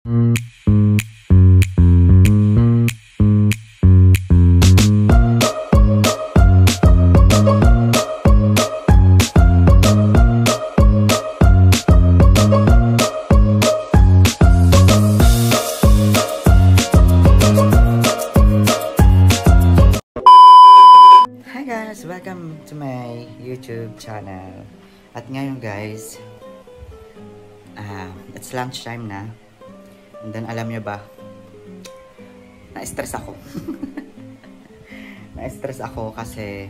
Welcome to my YouTube channel. At ngayon guys, it's lunchtime na. And then alam nyo ba, na-stress ako. Na-stress ako kasi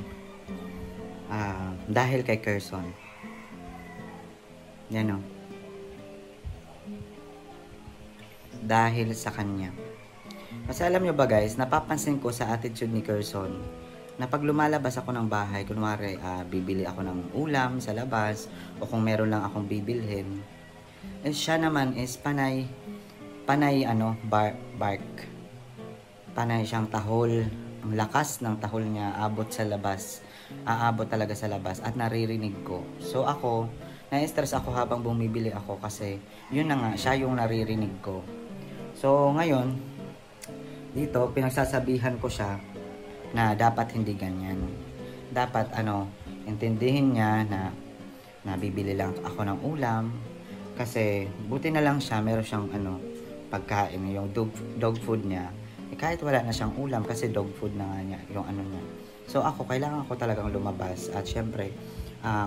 dahil kay Kerson. Yan o. Dahil sa kanya. Kasi alam nyo ba guys, napapansin ko sa attitude ni Kerson na pag lumalabas ako ng bahay, kunwari bibili ako ng ulam sa labas o kung meron lang akong bibilhin, eh, siya naman is panay bark. Panay siyang tahol. Ang lakas ng tahol niya aabot talaga sa labas at naririnig ko. So ako, na-stress ako habang bumibili ako kasi yun na nga, siya yung naririnig ko. So ngayon, dito pinagsasabihan ko siya na dapat hindi ganyan. Dapat intindihin niya na bibili lang ako ng ulam kasi buti na lang siya, meron siyang pagkain, yung dog food niya. Eh, kahit wala na siyang ulam kasi dog food na nga niya, yung niya. So ako, kailangan ko talagang lumabas at syempre,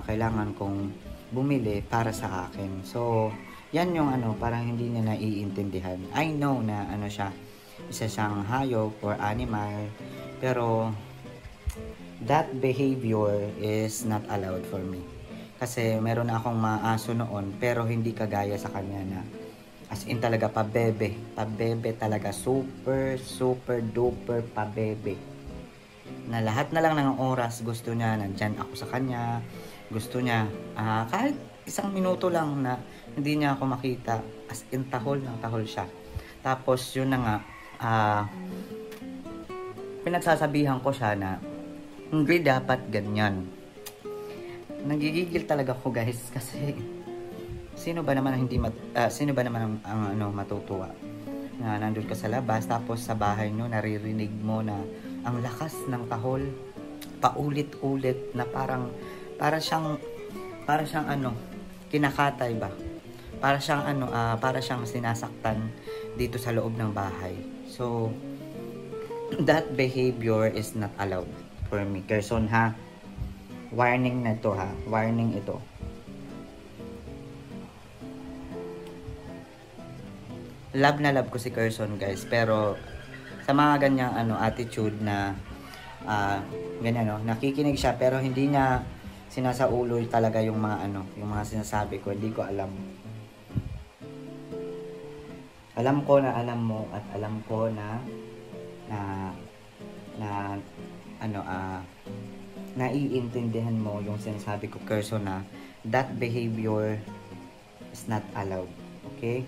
kailangan kong bumili para sa akin. So, yan yung parang hindi niya naiintindihan. I know na siya, isa siyang hayop or animal. Pero, that behavior is not allowed for me. Kasi meron na akong maaso noon, pero hindi kagaya sa kanya na as in talaga pabebe. Pabebe talaga. Super, super duper pabebe. Na lahat na lang ng oras gusto niya, nandyan ako sa kanya. Gusto niya, kahit isang minuto lang na hindi niya ako makita, as in tahol ng tahol siya. Tapos yun na nga, pinagsasabihan ko siya na hindi dapat ganyan. Nagigigil talaga ako guys kasi sino ba naman ang matutuwa na nandun ka sa labas tapos sa bahay nyo naririnig mo na ang lakas ng tahol paulit-ulit na para siyang kinakatay ba? Para siyang sinasaktan dito sa loob ng bahay. So that behavior is not allowed for me. Kerson ha, warning na to ha, warning ito. Love na love ko si Kerson guys, pero sa mga ganyang attitude na ganyan nakikinig siya pero hindi niya sinasaulo talaga yung mga yung mga sinasabi ko, hindi ko alam. Alam ko na alam mo at alam ko na naiintindihan mo yung sinasabi ko, Kerson, na that behavior is not allowed. Okay?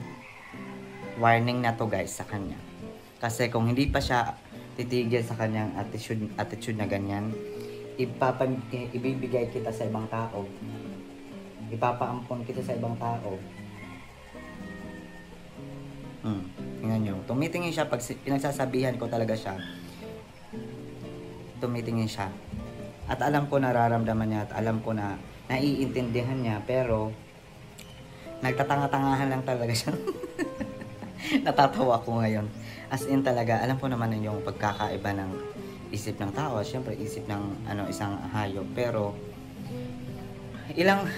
Warning na to guys sa kanya. Kasi kung hindi pa siya titigil sa kanyang attitude na ganyan, ibibigay kita sa ibang tao. Ipapaampon kita sa ibang tao. Tingnan nyo. Tumitingin siya pag pinagsasabihan ko talaga siya. Tumitingin siya. At alam ko nararamdaman niya at alam ko na naiintindihan niya pero nagtatanga-tangahan lang talaga siya. Natatawa ko ngayon. As in talaga, alam ko naman yung pagkakaiba ng isip ng tao. Siyempre isip ng isang hayop. Pero ilang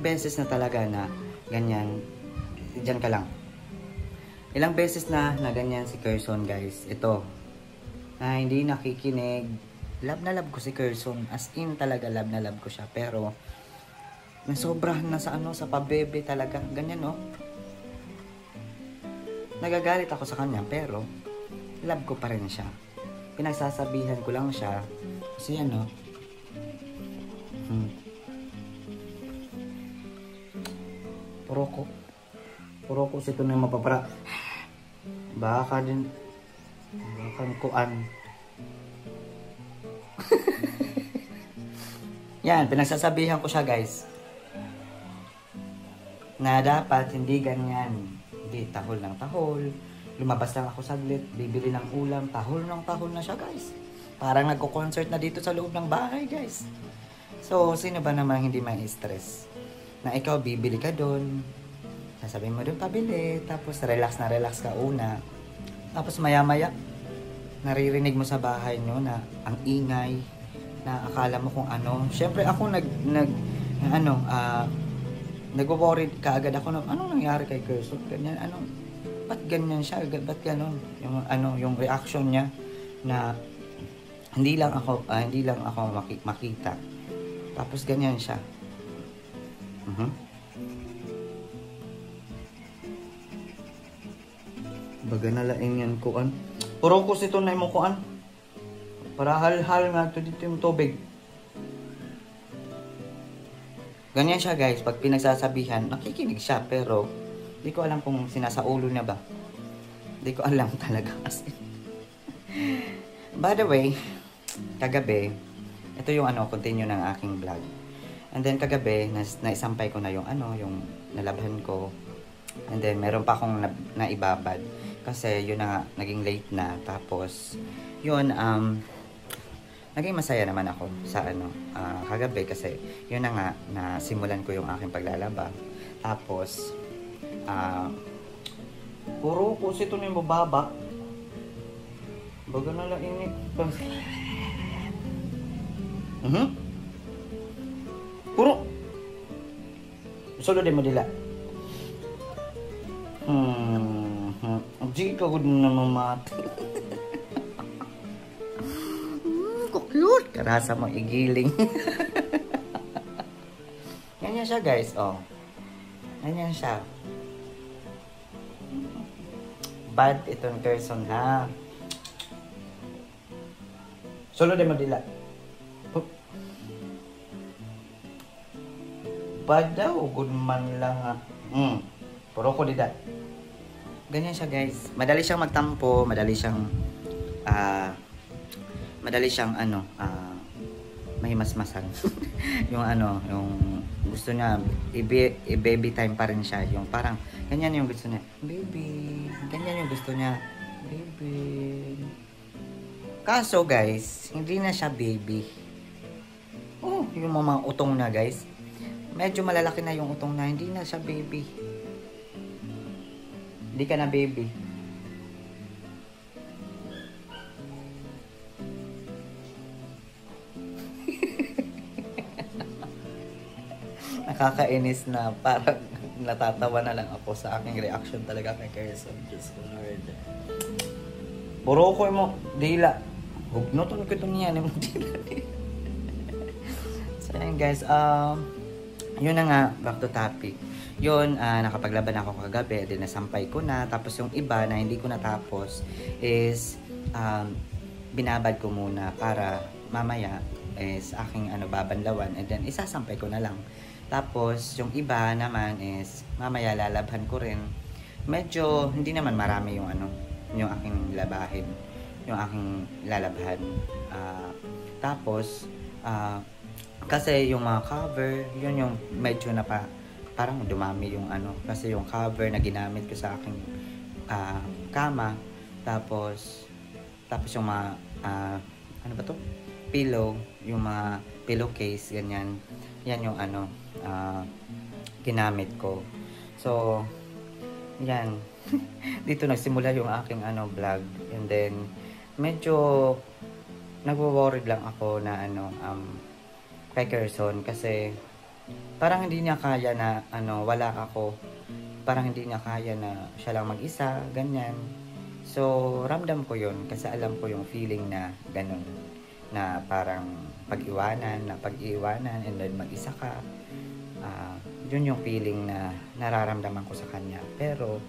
beses na talaga na ganyan. Diyan ka lang. Ilang beses na ganyan si Kerson guys. Ito. Na hindi nakikinig. Love na love ko si Kerson. As in talaga love na love ko siya. Pero nasobrahan na sa pabebe talaga. Ganyan Nagagalit ako sa kanya pero love ko pa rin siya. Pinagsasabihan ko lang siya. Kasi Puro ko ito na mapapara. Baka kuan. Yan, pinagsasabihan ko siya guys. Na dapat hindi ganyan. sige, tahol ng tahol. Lumabas lang ako saglit, bibili ng ulam, tahol ng tahol na siya guys. Parang nagko-concert na dito sa loob ng bahay guys. So, sino ba naman hindi may stress? Na ikaw, bibili ka doon, sasabihin mo doon pabili, tapos relax na relax ka una. Tapos maya-maya, naririnig mo sa bahay nyo na ang ingay, na akala mo kung ano. Siyempre ako nagwo-worry kaagad ako na anong nangyari kay Gerson, ganyan, ba't ganyan siya, ba't ganon, yung reaction niya na hindi lang ako makita, tapos ganyan siya. Baga nalaing yan kuan, puro ko sito na mo kuan, para hal-hal nga to dito yung tubig. Ganyan siya guys, pag pinagsasabihan, nakikinig siya, pero di ko alam kung sinasaulo niya ba. Di ko alam talaga kasi. By the way, kagabi, ito yung continue ng aking vlog. And then kagabi, naisampay ko na yung yung nalabhan ko. And then meron pa akong naibabad. Kasi yun na nga, naging late na. Tapos, yun, naging masaya naman ako sa kagabi kasi yun na nga, nasimulan ko yung aking paglalaba. Tapos, puro ko sito na yung bababa. Baga na lang init. Puro. Solo din mo dila. Di ka ko na mamati. Cute. Karasa mo igiling. Ganyan siya guys, oh. Ganyan siya. Bad itong person ha. Solo din mo dila. Bad daw, good man lang ha. Puro ko dida. Ganyan siya guys. Madali siyang magtampo, madali siyang mahimasmasan. yung gusto niya i-baby time pa rin siya, yung parang ganyan yung gusto niya, baby, ganyan yung gusto niya, baby. Kaso guys, hindi na siya baby. Yung mga utong na guys, medyo malalaki na yung utong na, hindi na siya baby. Hindi ka na baby. Nakakainis na, parang natatawa na lang ako sa aking reaction talaga kay Gerson. Diyos ko Lord. Puro ko mo, dila. Hugnoton ko ito niyan. So yun guys, yun na nga, back to topic. Yun, nakapaglaban ako kagabi, din nasampay ko na. Tapos yung iba na hindi ko natapos is binabad ko muna para mamaya is aking babanlawan, and then isasampay ko na lang. Tapos, yung iba naman is, mamaya lalabhan ko rin. Medyo, hindi naman marami yung yung aking labahin. Yung aking lalabhan. Tapos, kasi yung mga cover, yun yung medyo parang dumami yung kasi yung cover na ginamit ko sa aking kama. Tapos yung mga, pillow, yung mga pillowcase, ganyan. Yan yung ginamit ko. So, yan. Dito nagsimula yung aking vlog. And then, medyo nagwo-worried lang ako na kay Gerson kasi parang hindi niya kaya na wala ako. Parang hindi niya kaya na siya lang mag-isa, ganyan. So, ramdam ko yun kasi alam ko yung feeling na ganun. Na parang pag-iwanan and then mag-isa ka. Yun yung feeling na nararamdaman ko sa kanya. Pero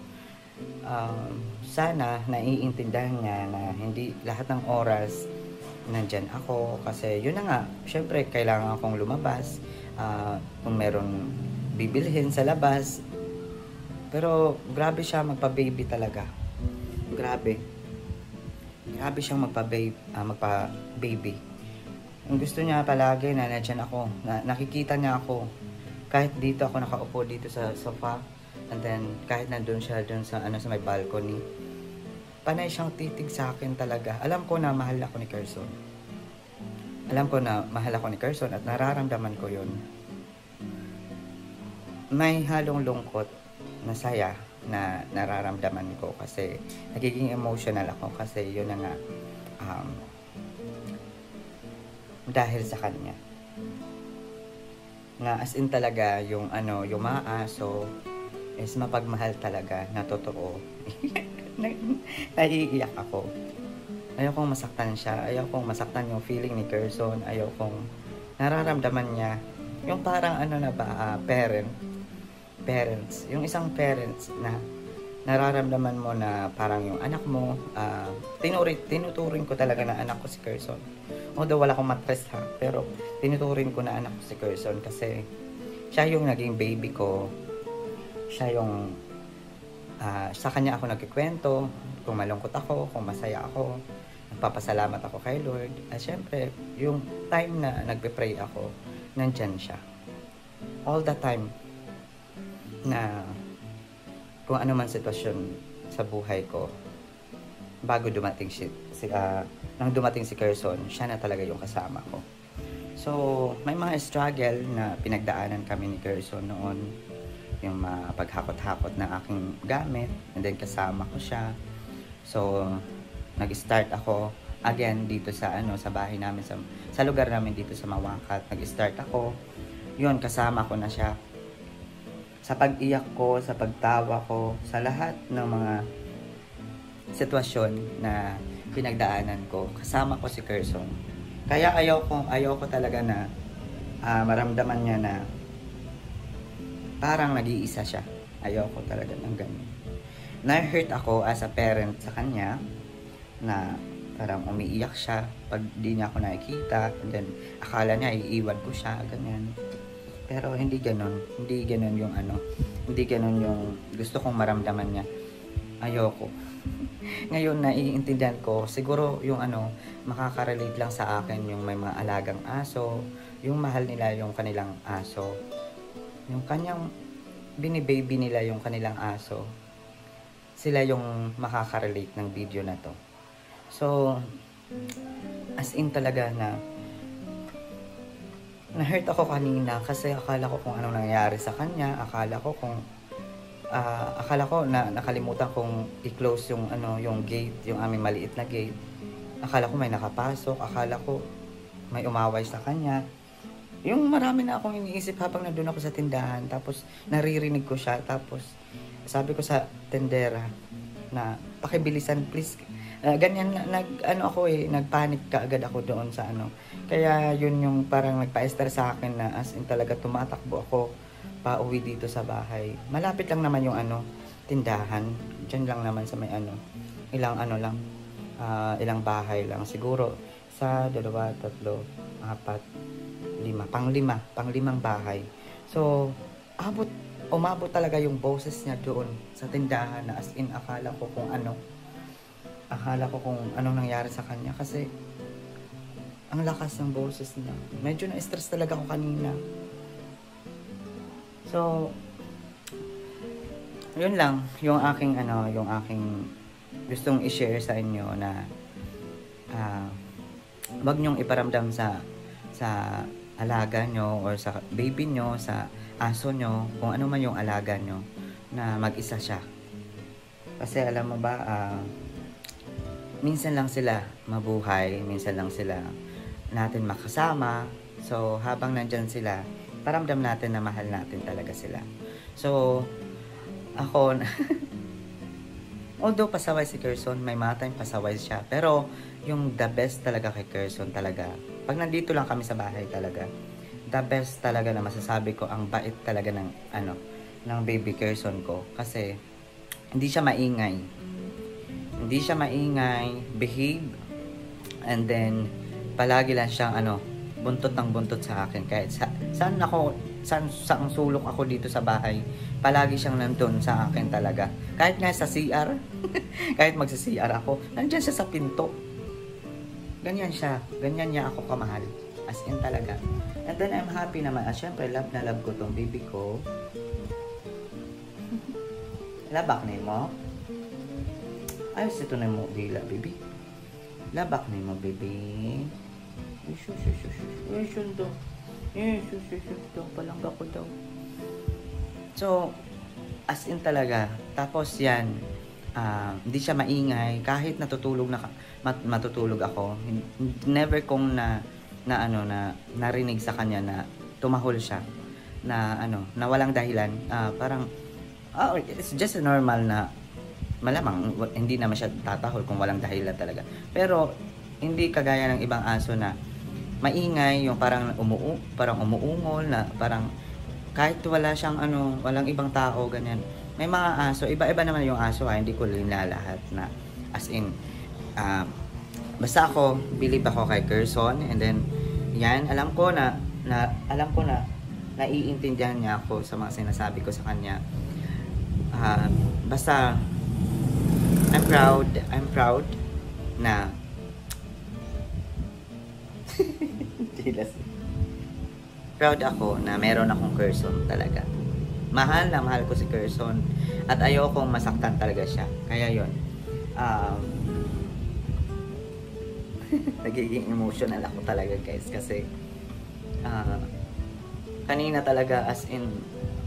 sana naiintindihan niya na hindi lahat ng oras nandyan ako. Kasi yun na nga, syempre kailangan akong lumabas. Kung meron bibilhin sa labas. Pero grabe siya magpa-baby talaga. Grabe siyang magpa-baby. Ang gusto niya palagi na nandyan ako, nakikita niya ako. Kahit dito ako nakaupo dito sa sofa, And then, kahit nandun siya dun sa, sa may balcony, panay siyang titig sa akin talaga. Alam ko na mahal ako ni Kerson. Alam ko na mahal ako ni Kerson at nararamdaman ko yun. May halong lungkot na saya na nararamdaman ko kasi nagiging emotional ako kasi yun na nga dahil sa kanya. Na as in talaga yung yung mga aso is mapagmahal talaga na totoo. Naiiyak ako. Ayaw kong masaktan siya. Ayaw kong masaktan yung feeling ni Kerson. Ayaw kong nararamdaman niya yung parang parents. Yung isang parents na nararamdaman mo na parang yung anak mo, tinuturing ko talaga na anak ko si Kerson. Although wala akong matres ha, pero tinuturing ko na anak ko si Kerson kasi siya yung naging baby ko. Siya yung sa kanya ako nagkikwento kung malungkot ako, kung masaya ako, nagpapasalamat ako kay Lord. At syempre, yung time na nagpe-pray ako, nandyan siya. All the time na kung ano man sitwasyon sa buhay ko, bago dumating nang dumating si Kerson, siya na talaga yung kasama ko. So, may mga struggle na pinagdaanan kami ni Kerson noon. Yung paghakot-hakot na aking gamit, and then kasama ko siya. So, nag-start ako again dito sa sa bahay namin, sa lugar namin dito sa Mawakat. Nag-start ako. Yun, kasama ko na siya. Sa pag-iyak ko, sa pagtawa ko, sa lahat ng mga sitwasyon na pinagdaanan ko, kasama ko si Kerson. Kaya ayaw ko talaga na maramdaman niya na parang nag-iisa siya. Ayaw ko talaga ng ganun. Na-hurt ako as a parent sa kanya na parang umiiyak siya pag di niya ako nakikita, and then akala niya iiwan ko siya, ganyan. Pero hindi ganun. Hindi ganun yung hindi ganun yung gusto kong maramdaman niya. Ayoko. Ngayon naiintindihan ko, siguro yung makakarelate lang sa akin yung may mga alagang aso, yung mahal nila yung kanilang aso, yung kanyang binibaby nila yung kanilang aso. Sila yung makakarelate ng video na to. So, as in talaga na-hurt ako kanina kasi akala ko kung anong nangyayari sa kanya. Akala ko na nakalimutan kong i-close yung yung gate, yung aming maliit na gate. Akala ko may nakapasok, akala ko may umaway sa kanya. Yung marami na akong iniisip habang nandun ako sa tindahan, tapos naririnig ko siya, tapos sabi ko sa tendera na pakibilisan please. Ganyan nagpanic kaagad ako doon sa Kaya yun yung parang nagpa-stress sa akin na as in talaga tumatakbo ako pauwi dito sa bahay. Malapit lang naman yung tindahan. Diyan lang naman sa may ilang bahay lang siguro. Sa 2, 3, 4, 5. Panglimang bahay. So, umabot talaga yung boses niya doon sa tindahan na as in akala ko kung anong nangyari sa kanya kasi ang lakas ng boses niya. Medyo na-stress talaga ako kanina. So, yun lang yung aking gustong i-share sa inyo na wag niyong iparamdam sa alaga nyo or sa baby nyo, sa aso nyo, kung ano man yung alaga nyo, na mag-isa siya. Kasi alam mo ba, minsan lang sila mabuhay, minsan lang sila natin makasama. So, habang nandyan sila, paramdam natin na mahal natin talaga sila. So, ako, although pasaway si Kerson, may mga time pasaway siya. Pero, yung the best talaga kay Kerson talaga, pag nandito lang kami sa bahay talaga, the best talaga na masasabi ko, ang bait talaga ng baby Kerson ko. Kasi, hindi siya maingay. Hindi siya maingay, behave, and then, palagi lang siyang buntot ng buntot sa akin. Kahit saan ang sulok ako dito sa bahay, palagi siyang nandun sa akin talaga. Kahit nga sa CR, kahit magsa-CR ako, nandiyan siya sa pinto. Ganyan siya. Ganyan niya ako kamahal. As in talaga. And then I'm happy naman. Syempre, love na love ko tong baby ko. Labak na mo. Ayos ito na mo dila, baby. Labak na mo, baby. Sundo. Sundo. Palangga ko daw. So, as in talaga. Tapos yan, hindi siya maingay. Kahit natutulog na matutulog ako, never kong narinig sa kanya na tumahol siya. Na walang dahilan. Parang, it's just a normal na malamang hindi naman siya tatahol kung walang dahilan talaga. Pero hindi kagaya ng ibang aso na maingay, yung parang umuungol na parang kahit wala siyang walang ibang tao ganyan. May mga aso, iba-iba naman yung aso, hindi ko linalahat na as in basta ako, believe ako kay Gerson, and then yan, alam ko na naiintindihan niya ako sa mga sinasabi ko sa kanya. Basta I'm proud na proud ako na meron akong Gerson talaga. Mahal na mahal ko si Gerson at ayokong masaktan talaga siya. Kaya yon. Nagiging emotional ako talaga, guys, kasi kanina talaga as in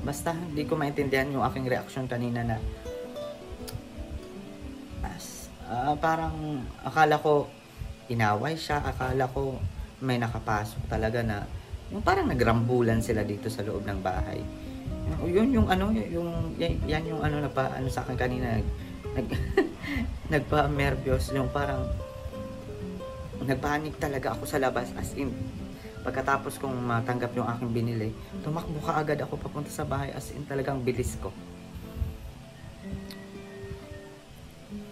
basta hindi ko maintindihan yung aking reaction kanina na parang akala ko inaway siya, akala ko may nakapasok talaga na yung parang nagrambulan sila dito sa loob ng bahay. Yun yung yan yung sa akin kanina nagpa-nervyos, yung parang nagpanik talaga ako sa labas, as in pagkatapos kong matanggap yung aking binili, tumakbo ka agad ako papunta sa bahay, as in talagang bilis ko.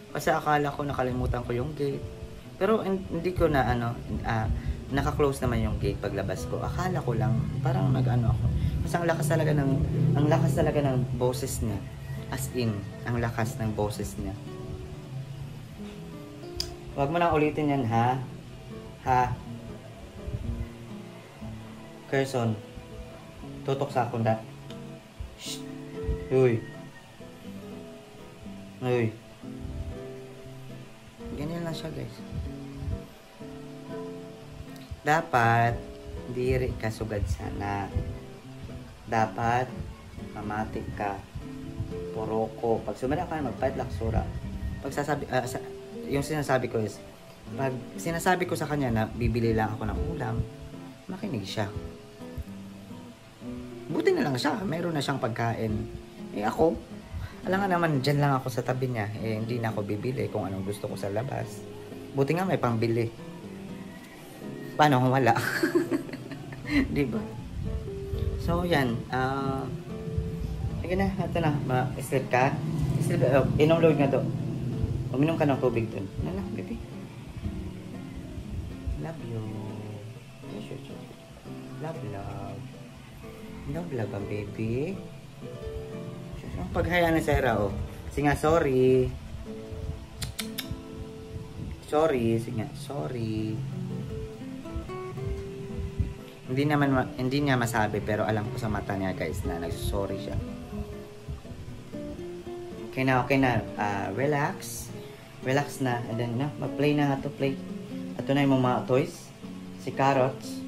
Kasi akala ko nakalimutan ko yung gate. Pero hindi ko na naka-close naman yung gate paglabas ko. Akala ko lang parang ako. Kasi ang lakas talaga ng boses niya. As in, ang lakas ng boses niya. Huwag mo nang ulitin yan, ha? Ha? Gerson, tutok sa akong da. Shh. Uy. Uy. Ganyan lang siya, guys. Dapat diri ka sugad sana. Dapat mamati ka. Poroko. Pag sumira ka, magpahit laksura. Pag yung sinasabi ko is, pag sinasabi ko sa kanya na bibili lang ako ng ulam, makinig siya. Buti na lang siya, meron na siyang pagkain. Ako, alam nga naman, dyan lang ako sa tabi niya. Hindi na ako bibili kung anong gusto ko sa labas. Buti nga may pangbili. Paano kung wala? Diba? So, yan. Sige na, ito na. Sleep ka. Sleep, inom load nga to. Uminom ka ng tubig dun. Nala, baby. Love you. Love, love. Love, love, baby. Ang paghaya na sa Era, oh. Kasi nga, sorry. Sorry, sige nga, sorry. Hindi niya masabi, pero alam ko sa mata niya, guys, na nagsorry siya. Okay na. Relax. Relax na. And then, mag-play na nga to, play. Ito na yung mga toys. Si Carrots.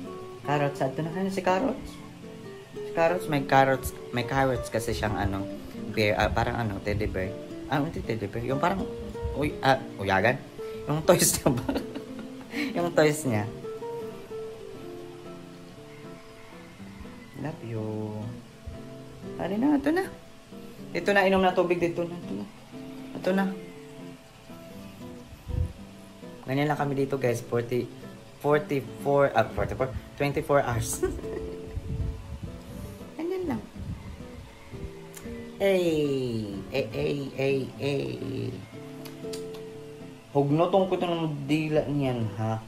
Carrots, ito na. Ano si Carrots? Si Carrots, may carrots kasi siyang bear, parang teddy bear. Hindi teddy bear. Yung parang, uyagan? Yung toys niya ba? Yung toys niya. Love you. Ano na, ito na. Ito na, inom na tubig dito na. Ito na. Ganyan lang kami dito, guys. 24 hours. Ganyan lang. Hey. Hugnotong ko ito ng dila niyan, ha?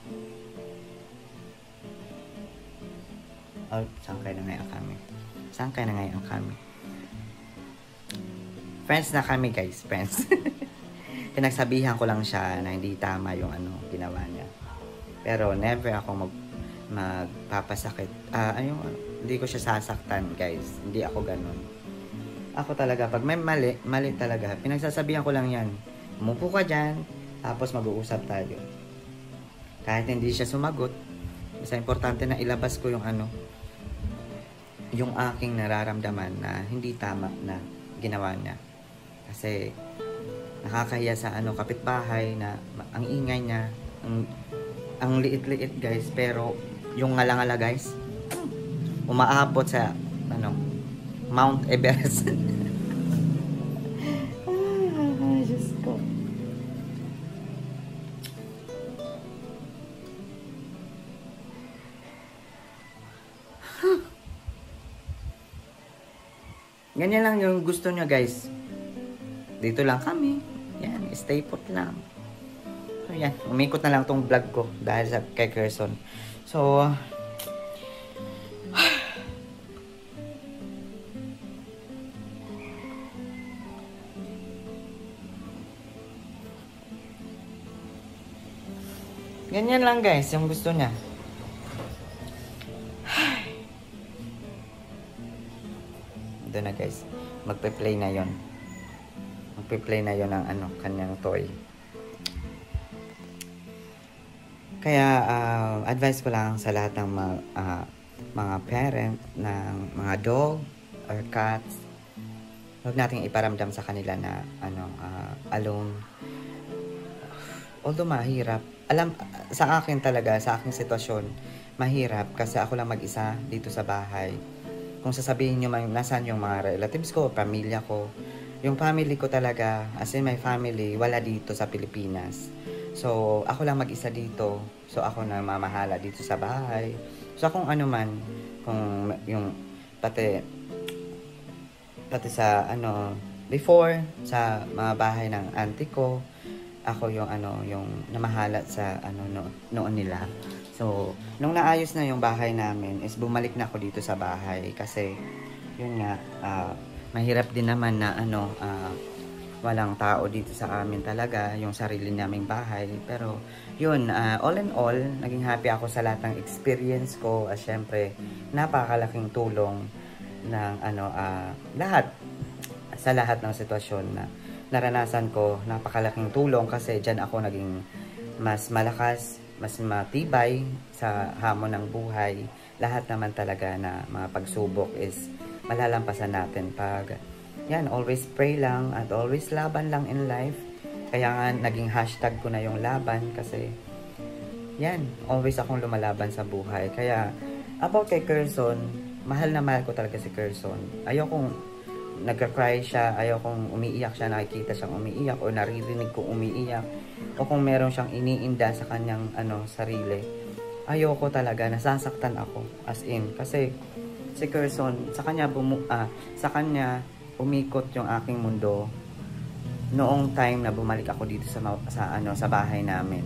Sangkay na ngayon kami. Friends na kami, guys. Friends. Pinagsabihan ko lang siya na hindi tama yung ginawa niya. Pero never ako magpapasakit. Hindi ko siya sasaktan, guys. Hindi ako ganun. Ako talaga, pag may mali, mali talaga. Pinagsasabihan ko lang yan. Umupo ka dyan, tapos mag-uusap tayo. Kahit hindi siya sumagot, basta importante na ilabas ko yung ano, yung aking nararamdaman na hindi tama na ginawa niya. Kasi nakakahiya sa ano, kapitbahay na ang ingay niya, ang liit-liit guys, pero yung ngala-ngala guys, umaabot sa ano, Mount Everest. Diyos ko. Ganyan lang yung gusto niya guys. Dito lang kami. Yan, stay put lang. So yan, umikot na lang tong vlog ko dahil sa kay Kerson. So, ganyan lang guys, yung gusto niya. Ito na guys, magpe-play na yon. Magpe-play na yon ng ano, kanyang toy. Kaya advice ko lang sa lahat ng mga parent ng mga dog or cats, huwag nating iparamdam sa kanila na ano, alone. Although mahirap, alam, sa akin talaga, sa aking sitwasyon, mahirap kasi ako lang mag-isa dito sa bahay. Kung sasabihin nyo nasaan yung mga relatives ko, pamilya ko, yung family ko talaga, as in my family, wala dito sa Pilipinas. So, ako lang mag-isa dito. So, ako na mamahala dito sa bahay. So, kung ano man, kung yung pati sa ano, before, sa mga bahay ng auntie ko, ako yung ano, yung namahala sa ano noon nila. So, nung naayos na yung bahay namin, is bumalik na ako dito sa bahay kasi yun nga, mahirap din naman na ano, walang tao dito sa amin talaga, yung sarili naming bahay. Pero yun, all in all, naging happy ako sa lahat ng experience ko. Syempre, napakalaking tulong ng ano, lahat, sa lahat ng sitwasyon na naranasan ko, napakalaking tulong kasi dyan ako naging mas malakas, mas matibay sa hamon ng buhay. Lahat naman talaga na mga pagsubok is malalampasan natin pag yan, always pray lang at always laban lang in life. Kaya nga naging hashtag ko na yung laban kasi yan, always akong lumalaban sa buhay. Kaya about kay Kerson, mahal na mahal ko talaga si Kerson. Ayokong nagka-cry siya, ayokong umiiyak siya, nakikita siyang umiiyak o naririnig ko umiiyak o kung meron siyang iniinda sa kanyang ano, sarili. Ayoko talaga, nasasaktan ako as in kasi si Kerson, sa kanya umikot yung aking mundo noong time na bumalik ako dito sa bahay namin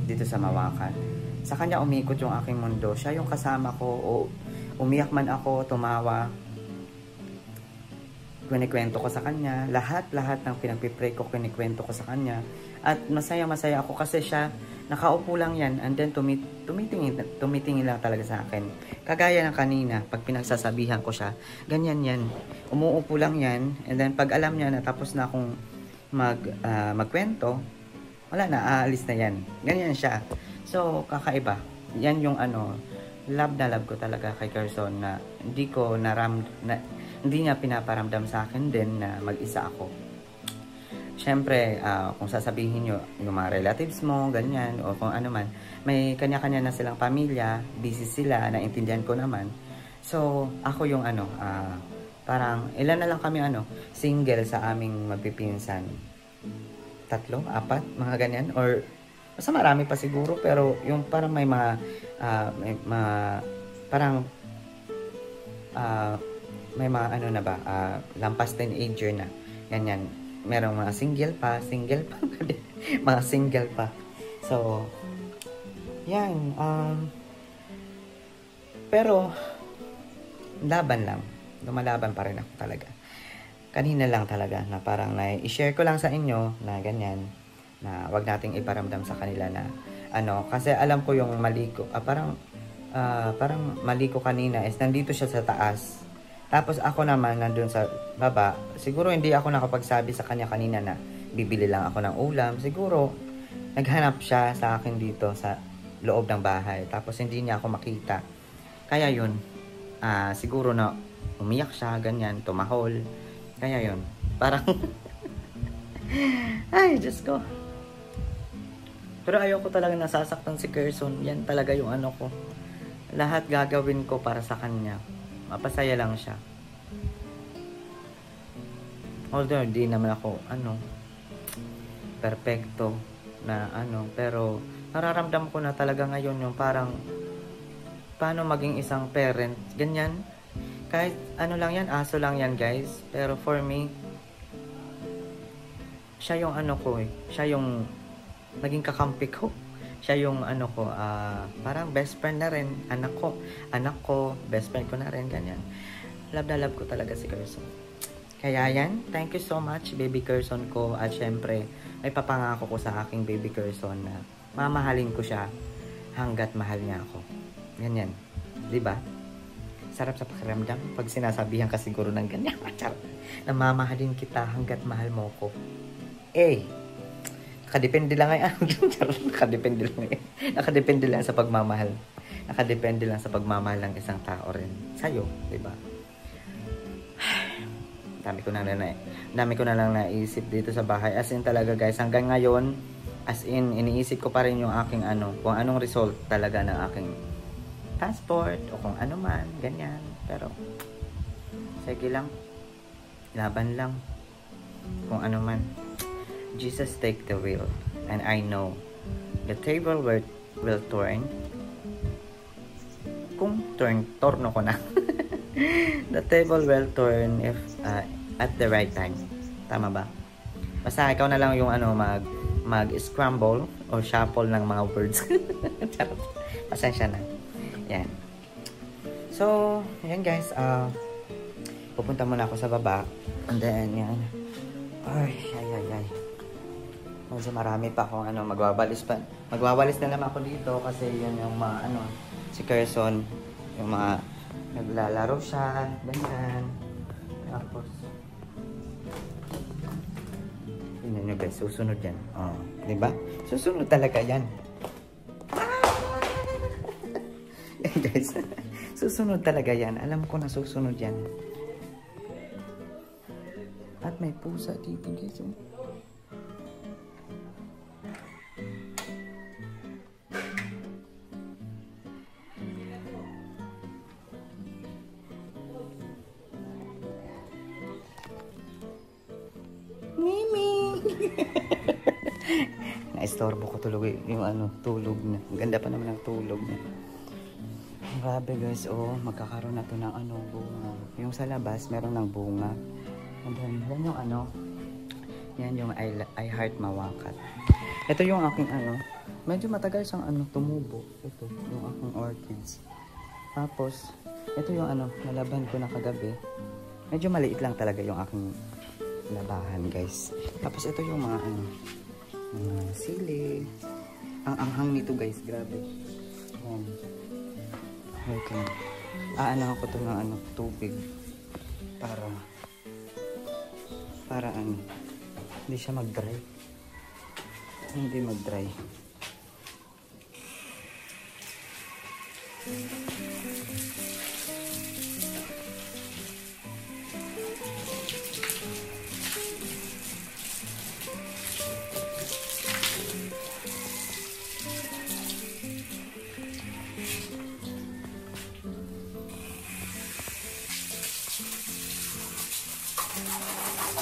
dito sa Mawakan. Sa kanya umikot yung aking mundo. Siya yung kasama ko, o umiyak man ako, tumawa, kinikwento ko sa kanya, lahat ng pinagpipray ko, kinikwento ko sa kanya. At masaya ako kasi siya, nakaupo lang yan, and then tumitingin lang talaga sa akin. Kagaya ng kanina, pag pinagsasabihan ko siya, ganyan yan. Umuupo lang yan, and then pag alam niya na tapos na akong magkwento, wala na, aalis na yan. Ganyan siya. So, kakaiba. Yan yung ano, love na love ko talaga kay Kerson na hindi niya pinaparamdam sa akin din na mag-isa ako. Siyempre, kung sasabihin nyo, yung mga relatives mo, ganyan, o kung ano man, may kanya-kanya na silang pamilya, busy sila, naintindihan ko naman. So, ako yung ano, parang, ilan na lang kami single sa aming magpipinsan. 3, 4, mga ganyan, or, basta marami pa siguro, pero yung parang may mga, parang, may mga ano na ba, lampas teenager na, ganyan. Merong mga single pa, mga single pa. So, yan, pero, laban lang, lumalaban pa rin ako talaga. Kanina lang talaga, na parang i-share ko lang sa inyo, na ganyan, na wag nating iparamdam sa kanila na, kasi alam ko yung mali ko, parang mali ko kanina is nandito siya sa taas. Tapos ako naman nandun sa baba, siguro hindi ako nakapagsabi sa kanya kanina na bibili lang ako ng ulam. Siguro naghanap siya sa akin dito sa loob ng bahay. Tapos hindi niya ako makita. Kaya yun, siguro na umiyak siya, ganyan, tumahol. Kaya yun, parang ay, Diyos ko. Pero ayoko talaga nasasaktan si Kerson. Yan talaga yung ano ko. Lahat gagawin ko para sa kanya. Mapasaya lang siya. Although di naman ako perfecto na pero nararamdam ko na talaga ngayon yung parang paano maging isang parent, ganyan. Kahit lang yan, aso lang yan guys, pero for me siya yung ko siya yung naging kakampi ko. Siya yung parang best friend na rin. Anak ko, best friend ko na rin, ganyan. Love na love ko talaga si Kerson. Kaya yan, thank you so much baby Kerson ko. At syempre, may papangako ko sa aking baby Kerson na mamahalin ko siya hanggat mahal niya ako. Ganyan, di ba? Sarap sa pakiramdam pag sinasabihan ka siguro ng ganyan. Na mamahalin kita hanggat mahal mo ko. Nakadepende lang yan. Nakadepende lang sa pagmamahal. Nakadepende lang sa pagmamahal ng isang tao rin sa'yo, di ba? Dami ko na lang naisip dito sa bahay. As in talaga guys, hanggang ngayon, as in, iniisip ko pa rin yung aking kung anong result talaga ng aking passport o kung ano man, ganyan. Pero, sige lang. Laban lang. Kung ano man. Jesus take the wheel, and I know the table will turn. Kung torno ko na. The table will turn if at the right time. Tama ba? Basta ikaw na lang yung mag-scramble o shuffle ng mga words. Pasensya na. Yan. So, yan guys. Pupunta muna ako sa baba. And then, yan. Ay. Medyo marami pa akong magwawalis pa. Magwawalis na naman ako dito kasi yan yung mga si Kerson, yung mga naglalaro siya, ganyan. Tapos tingnan nyo guys, susunod yan. Diba? Susunod talaga yan. Guys, susunod talaga yan. Alam ko na susunod yan. At may pusa dito guys. Naistorbo ko tulog yung tulog niya. Ganda pa naman ang tulog niya. Grabe guys, magkakaroon na to ng bunga. Yung sa labas, meron ng bunga. And then, yan yung yan yung I heart mawakat. Ito yung aking medyo matagal siyang tumubo. Ito, yung aking orchids. Tapos, ito yung nalaban ko na kagabi. Medyo maliit lang talaga yung aking labahan guys. Tapos ito yung mga sili. Ang anghang nito guys, grabe. Okay. Ko to ng tubig para hindi siya mag-dry. Hindi mag-dry.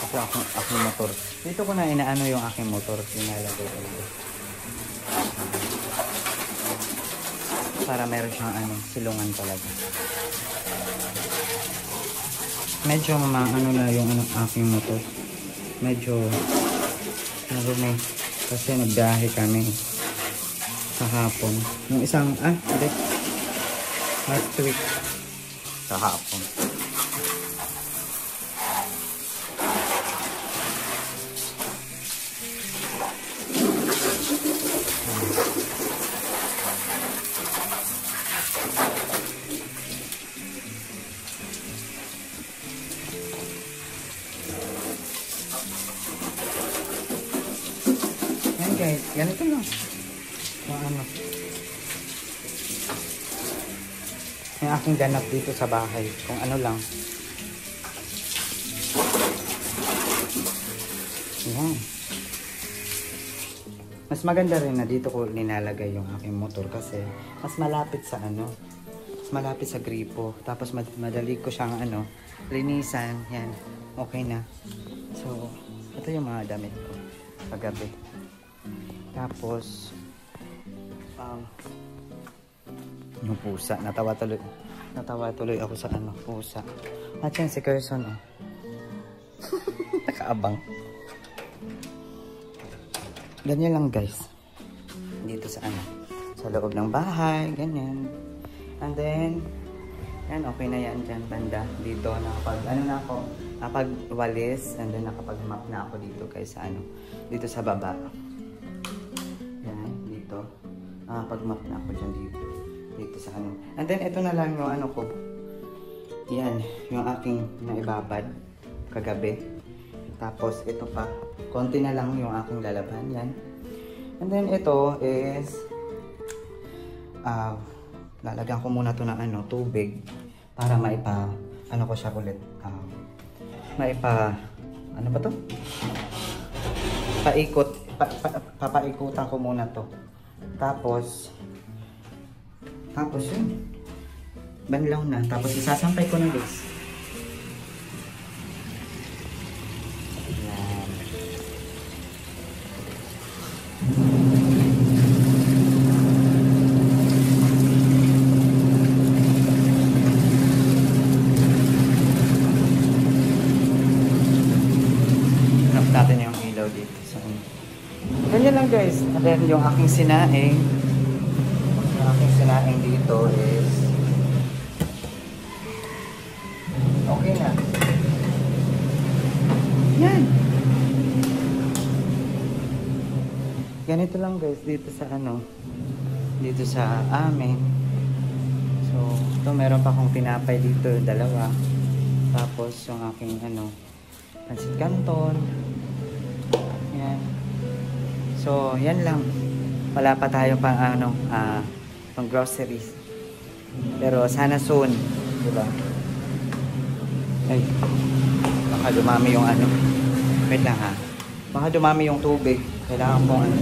Ito aking motor. Dito ko na inaano yung aking motor. Pinalagay ko dito. Para meron siyang silungan talaga. Medyo na yung aking motor. Medyo marumi. Kasi nagbiyahe kami kahapon. Yung isang, hindi. Last week. Kahapon. guys, ganito lang. Yung ano. Yung aking ganap dito sa bahay. Kung ano lang. Yan. Mas maganda rin na dito ko nilalagay yung aking motor kasi mas malapit sa ano. Mas malapit sa gripo. Tapos madali ko siyang ano, linisan. Yan. Okay na. So, ito yung mga damit ko paggabi. Tapos, yung pusa. Natawa tuloy ako sa ano, pusa. At yan si Carson, oh. Nakaabang. Ganyan lang, guys. Dito sa ano, sa loob ng bahay, ganyan. And then, yan, okay na yan dyan, banda. Dito, nakapag-walis, and then nakapag-map na ako dito, guys, sa ano, dito sa baba. Yan, dito. Nakapag-map na ako dyan dito sa ano. And then, ito na lang yung ano ko. Yan, yung aking naibabad kagabi. Tapos, ito pa. Konti na lang yung aking lalaban. Yan. And then, ito is lalagyan ko muna to ng ano, tubig para ano ko siya ulit. Ano ba to? Papaikutan ko muna to. Tapos yun. Banlaw na. Tapos isasampay ko na, guys. Yan. Hanap natin yung ilaw dito. So, ganyan lang, guys. And then yung aking sinaing. Yung aking sinaing dito is okay na. Yan. Ganito lang, guys, dito sa ano, dito sa amin. So, ito meron pa akong tinapay dito, dalawa. Tapos yung aking ano, pansit canton. Yan. So, yan lang. Wala pa tayo pang ano, pang groceries. Pero sana soon, diba? Ay, baka dumami yung ano. Wait lang, ha. Baka dumami yung tubig. Kailangan kong ano.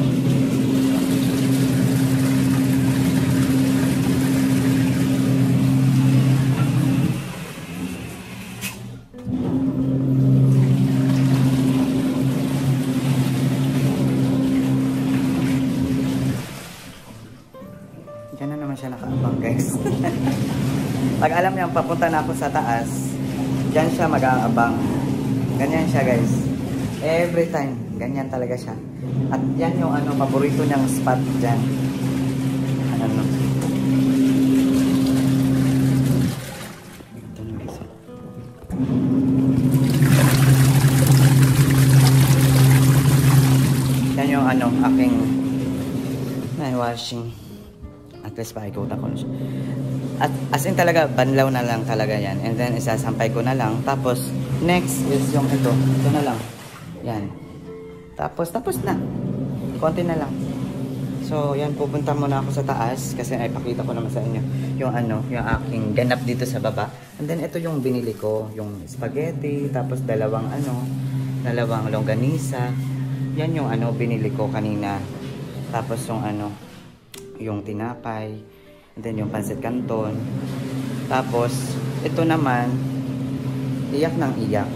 Diyan na naman siya nakaabang, guys. Pag alam niya, papunta na ako sa taas, diyan siya mag-aabang. Ganyan siya, guys. Every time. Ganyan talaga siya. At yan yung ano, paborito niyang spot dyan. Ano. Ito na, guys. Yan yung ano, aking washing. At least paikutan ko na siya. At as in talaga, banlaw na lang talaga yan. And then isasampay ko na lang. Tapos next is yung ito. Ito na lang. Yan. Tapos na. Konti na lang. So yan, pupunta muna ako sa taas. Kasi ay pakita ko naman sa inyo yung ano, yung aking ganap dito sa baba. And then ito yung binili ko. Yung spaghetti. Tapos dalawang longganisa. Yan yung ano, binili ko kanina. Tapos yung ano, yung tinapay, and then yung pansit canton. Tapos ito naman, iyak ng iyak.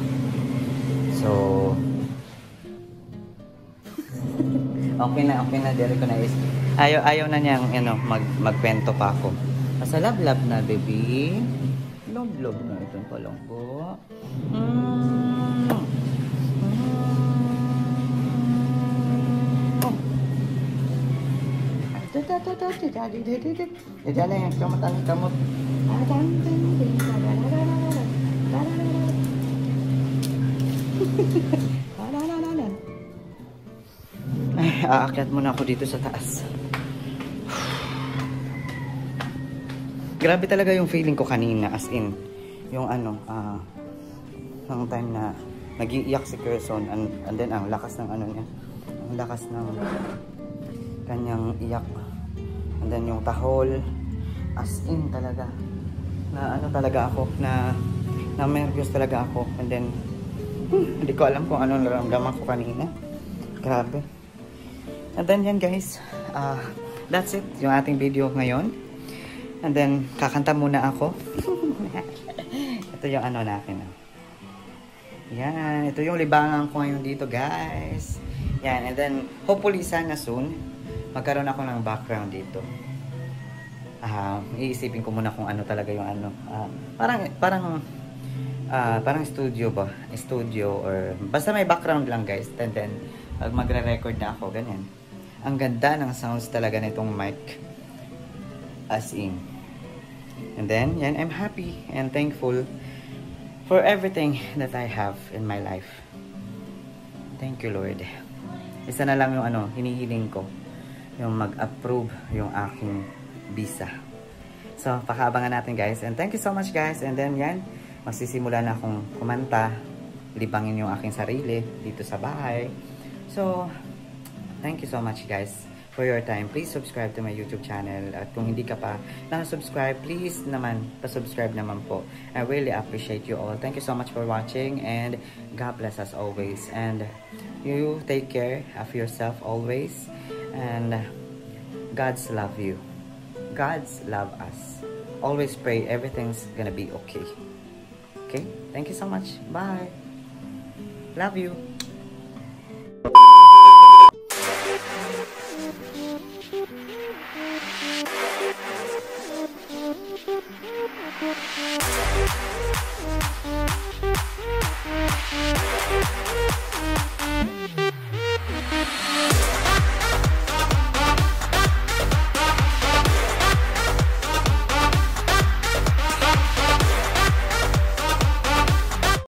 So okay na, diri ko na is. Ayaw na niyang ano, magkwento pa ako. Asa love na, baby. Love na itong palanggo. Diyan na yung kamot. Ay, aakyat muna ako dito sa taas. Grabe talaga yung feeling ko kanina, as in yung ano, ng time na nag-iiyak si Carson, and then ang lakas ng ano niya, ang Ang lakas ng kanyang iyak. And then yung tahol, as in talaga. Na ano talaga ako, na nervous talaga ako. And then, hindi ko alam kung ano naramdaman ko kanina. Grabe. And then yan guys, that's it, yung ating video ngayon. And then, kakanta muna ako. Ito yung ano natin. Yan, ito yung libangan ko ngayon dito guys. Yan, and then, hopefully sana soon, magkaroon ako ng background dito. Iisipin ko muna kung ano talaga yung ano. Parang studio ba? Studio or basta may background lang guys. And then, magre-record na ako, ganyan. Ang ganda ng sounds talaga nitong mic. As in. And then, yan, I'm happy and thankful for everything that I have in my life. Thank you, Lord. Isa na lang yung ano, hinihiling ko. Yung mag-approve yung aking visa. So, pakaabangan natin guys. And thank you so much guys. And then, yan, magsisimula na akong kumanta. Libangin yung aking sarili dito sa bahay. So, thank you so much guys for your time. Please subscribe to my YouTube channel. At kung hindi ka pa na-subscribe, please naman, pa-subscribe naman po. I really appreciate you all. Thank you so much for watching and God bless us always. And you take care of yourself always. And God's love you. God's love us. Always pray everything's gonna be okay. Okay? Thank you so much. Bye. Love you.